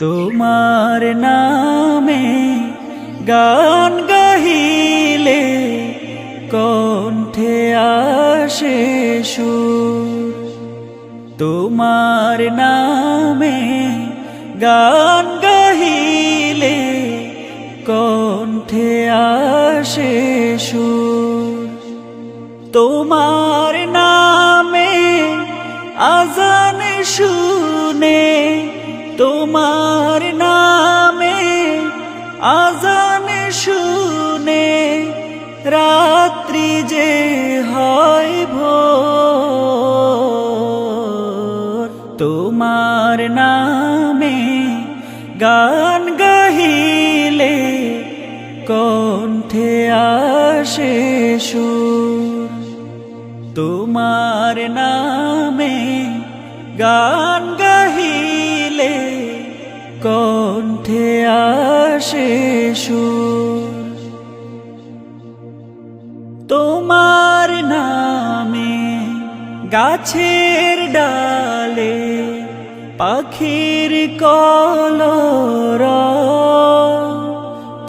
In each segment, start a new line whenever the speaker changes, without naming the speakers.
তোমার নামে গান গাহিলে কণ্ঠে আসে সুর। তোমার নামে গান গাহিলে কণ্ঠে আসে সুর। তোমার নামে আজান শুনে, তোমার নামে আজান শুনে রাত্রি যে হয় ভোর। তোমার নামে গান গাহিলে কণ্ঠে আসে সুর। তোমার নামে গান গাহিলে কণ্ঠে আসে সুর। তোমার নামে গাছের ডালে পাখির কলরব,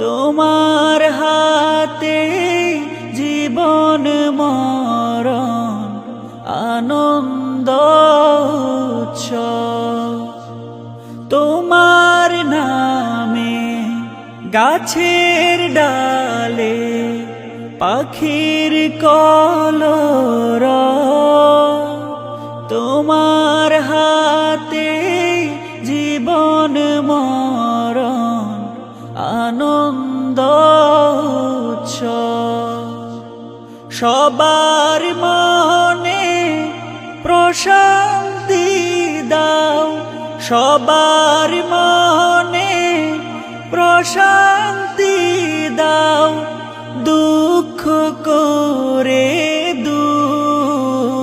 তোমার হাতে জীবন মরণ আনন্দ উৎসব। তোমার নামে গাছের ডালে পাখির কলরব, তোমার হাতে জীবন মরণ আনন্দ উৎসব। সবার মনে প্রশান্তি দাও, সবার মনে প্রশান্তি দাও, দুঃখ করে দূর।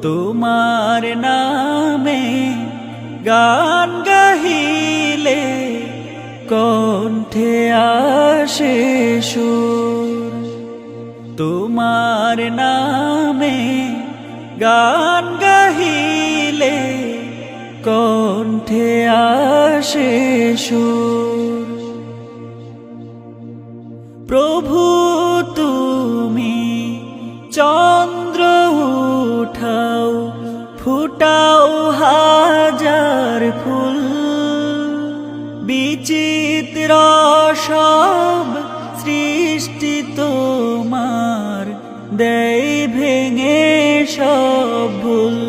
তোমার নামে গান গাহিলে কণ্ঠে আসে সুর। তোমার নামে গান গাহিলে কণ্ঠে আসে সুর। প্রভু তুমি চন্দ্র উঠাও, ফুটাও হাজার ফুল, বিচিত্র সব সৃষ্টি তোমার দেয় ভেঙে সব ভুল।